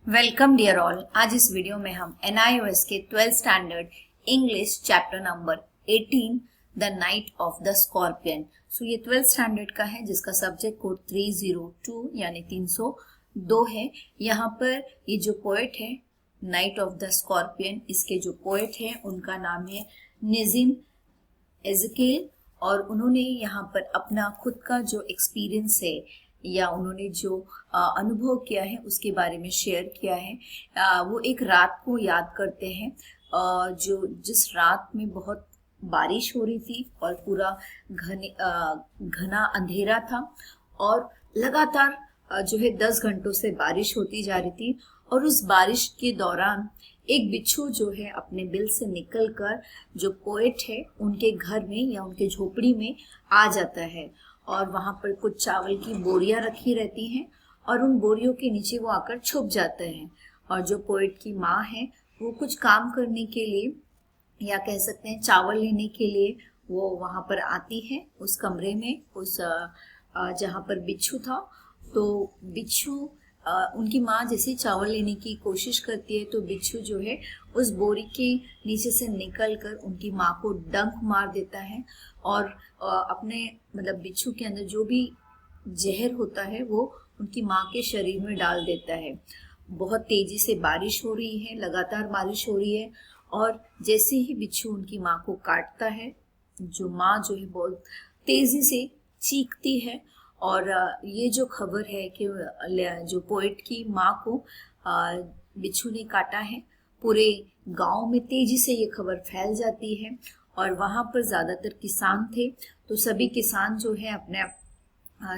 Welcome dear all. आज इस video में हम NIOS के 12th standard English chapter number 18 the night of the scorpion. ये 12th स्टैंडर्ड का है जिसका सब्जेक्ट कोड 302 यानी 302 है। यहाँ पर ये जो पोएट है नाइट ऑफ द स्कॉर्पियन, इसके जो पोएट है उनका नाम है नज़ीम एज़ेकिएल और उन्होंने यहाँ पर अपना खुद का जो एक्सपीरियंस है या उन्होंने जो अनुभव किया है उसके बारे में शेयर किया है। वो एक रात को याद करते हैं जो जिस रात में बहुत बारिश हो रही थी और पूरा घना अंधेरा था और लगातार जो है 10 घंटों से बारिश होती जा रही थी और उस बारिश के दौरान एक बिच्छू जो है अपने बिल से निकलकर जो पोएट है उनके घर में या उनके झोपड़ी में आ जाता है और वहां पर कुछ चावल की बोरियां रखी रहती हैं और उन बोरियों के नीचे वो आकर छुप जाते हैं। और जो पोएट की माँ है वो कुछ काम करने के लिए या कह सकते हैं चावल लेने के लिए वो वहां पर आती है उस कमरे में, उस जहाँ पर बिच्छू था। तो बिच्छू उनकी माँ जैसे चावल लेने की कोशिश करती है तो बिच्छू जो है उस बोरी के नीचे से निकलकर उनकी माँ को डंक मार देता है और अपने मतलब बिच्छू के अंदर जो भी जहर होता है वो उनकी माँ के शरीर में डाल देता है। बहुत तेजी से बारिश हो रही है, लगातार बारिश हो रही है और जैसे ही बिच्छू उनकी माँ को काटता है जो माँ जो है बहुत तेजी से चीखती है और ये जो खबर है कि जो पोएट की माँ को बिच्छू ने काटा है पूरे गांव में तेजी से ये खबर फैल जाती है और वहां पर ज्यादातर किसान थे। तो सभी किसान जो है अपने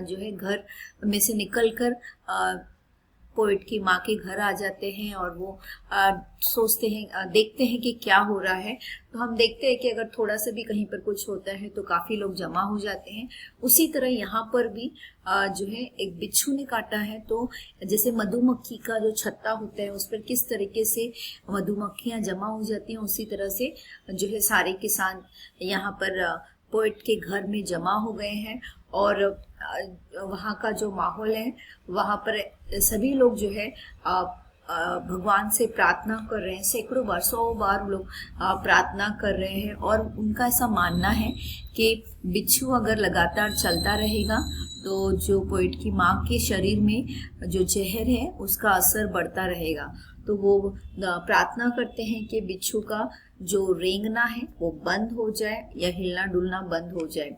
जो है घर में से निकलकर पोएट की माँ के घर आ जाते हैं और वो सोचते हैं देखते हैं कि क्या हो रहा है। तो हम देखते हैं कि अगर थोड़ा सा भी कहीं पर कुछ होता है तो काफी लोग जमा हो जाते हैं। उसी तरह यहाँ पर भी जो है एक बिच्छू ने काटा है तो जैसे मधुमक्खी का जो छत्ता होता है उस पर किस तरीके से मधुमक्खियां जमा हो जाती हैं, उसी तरह से जो है सारे किसान यहाँ पर पोएट के घर में जमा हो गए हैं और वहाँ का जो माहौल है वहाँ पर सभी लोग जो है भगवान से प्रार्थना कर रहे हैं। सैकड़ों बार 100 बार लोग प्रार्थना कर रहे हैं और उनका ऐसा मानना है कि बिच्छू अगर लगातार चलता रहेगा तो जो पोएट की माँ के शरीर में जो जहर है उसका असर बढ़ता रहेगा। तो वो प्रार्थना करते हैं कि बिच्छू का जो रेंगना है वो बंद हो जाए या हिलना डुलना बंद हो जाए।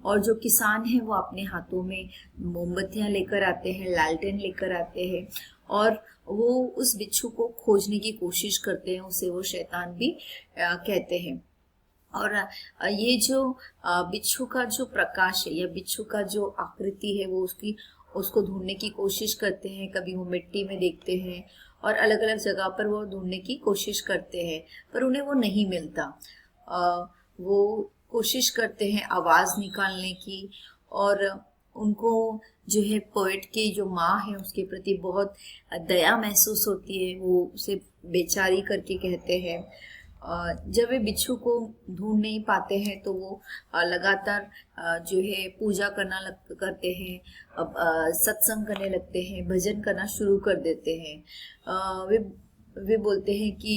और जो किसान है वो अपने हाथों में मोमबत्तियां लेकर आते हैं, लालटेन लेकर आते हैं और वो उस बिच्छू को खोजने की कोशिश करते हैं। उसे वो शैतान भी कहते हैं। और ये जो बिच्छू का जो प्रकाश है या बिच्छू का जो आकृति है वो उसको ढूंढने की कोशिश करते हैं। कभी वो मिट्टी में देखते हैं और अलग अलग जगह पर वो ढूंढने की कोशिश करते हैं पर उन्हें वो नहीं मिलता। वो कोशिश करते हैं आवाज निकालने की और उनको जो है पोएट की जो माँ है उसके प्रति बहुत दया महसूस होती है। वो उसे बेचारी करके कहते हैं। जब वे बिच्छू को ढूंढ नहीं पाते हैं तो वो लगातार जो है पूजा करते हैं, सत्संग करने लगते हैं, भजन करना शुरू कर देते हैं। वे बोलते हैं कि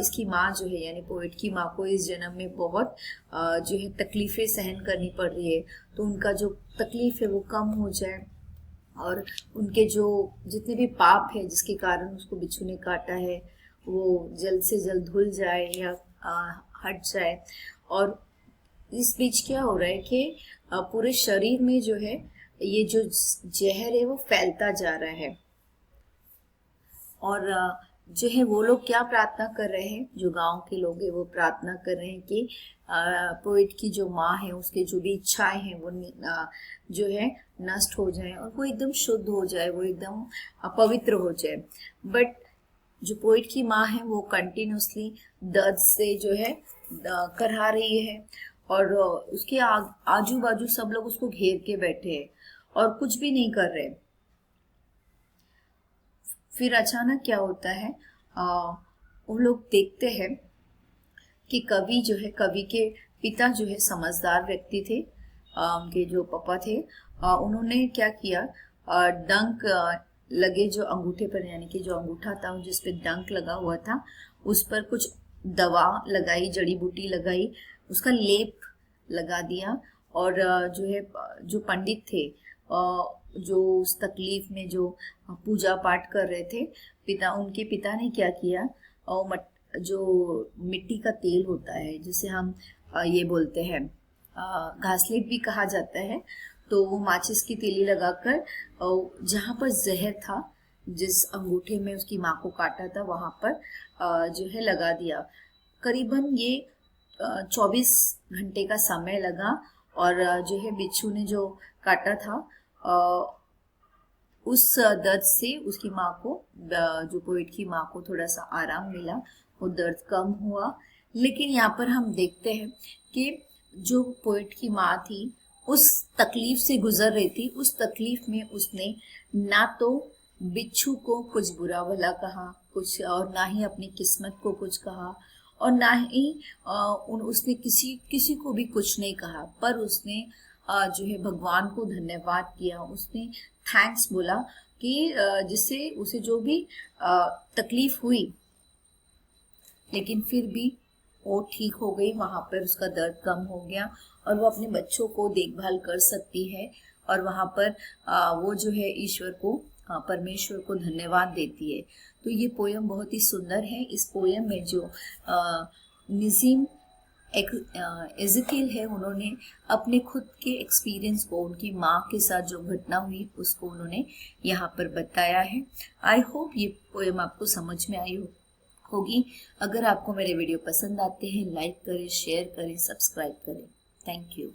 इसकी माँ जो है यानी पोएट की माँ को इस जन्म में बहुत जो है तकलीफें सहन करनी पड़ रही है तो उनका जो तकलीफ है वो कम हो जाए और उनके जो जितने भी पाप है जिसके कारण उसको बिच्छू ने काटा है वो जल्द से जल्द धुल जाए या हट जाए। और इस बीच क्या हो रहा है कि पूरे शरीर में जो है ये जो जहर है वो फैलता जा रहा है और जो है वो लोग क्या प्रार्थना कर रहे हैं, जो गांव के लोग हैं वो प्रार्थना कर रहे हैं कि पोएट की जो माँ है उसके जो भी इच्छाएं हैं वो जो है नष्ट हो जाए और वो एकदम शुद्ध हो जाए, वो एकदम पवित्र हो जाए। बट जो पोएट की माँ है वो कंटिन्यूसली दर्द से जो है करहा रही है और उसके आजू बाजू सब लोग उसको घेर के बैठे हैं और कुछ भी नहीं कर रहे। फिर अचानक क्या होता है, उन लोग देखते हैं कि कवि जो है, कवि के पिता जो है समझदार व्यक्ति थे, उनके जो पापा थे, उन्होंने क्या किया, डंक लगे जो अंगूठे पर, यानी कि जो अंगूठा था जिस पे डंक लगा हुआ था उस पर कुछ दवा लगाई, जड़ी बूटी लगाई, उसका लेप लगा दिया। और जो है जो पंडित थे जो उस तकलीफ में जो पूजा पाठ कर रहे थे, उनके पिता ने क्या किया, जो मिट्टी का तेल होता है जिसे हम ये बोलते हैं घासलेट भी कहा जाता है, तो वो माचिस की तीली लगाकर जहाँ पर जहर था, जिस अंगूठे में उसकी माँ को काटा था वहां पर जो है लगा दिया। करीबन ये 24 घंटे का समय लगा और जो है बिच्छू ने जो काटा था उस दर्द से उसकी माँ को, जो पोएट की माँ को थोड़ा सा आराम मिला, वो दर्द कम हुआ। लेकिन यहाँ पर हम देखते हैं कि जो पोएट की माँ थी उस तकलीफ से गुजर रही थी, उस तकलीफ में उसने ना तो बिच्छू को कुछ बुरा भला कहा कुछ, और ना ही अपनी किस्मत को कुछ कहा, और ना ही उसने किसी को भी कुछ नहीं कहा, पर उसने जो है भगवान को धन्यवाद किया, उसने थैंक्स बोला कि जिससे उसे जो भी तकलीफ हुई लेकिन फिर भी वो ठीक हो गई, वहां पर उसका दर्द कम हो गया और वो अपने बच्चों को देखभाल कर सकती है। और वहां पर वो जो है ईश्वर को, परमेश्वर को धन्यवाद देती है। तो ये पोयम बहुत ही सुंदर है। इस पोयम में जो निज़ीम एज़ेकिएल है, उन्होंने अपने खुद के एक्सपीरियंस को, उनकी माँ के साथ जो घटना हुई उसको उन्होंने यहाँ पर बताया है। आई होप ये पोयम आपको समझ में आई होगी। अगर आपको मेरे वीडियो पसंद आते हैं, लाइक करें, शेयर करें, सब्सक्राइब करें। Thank you.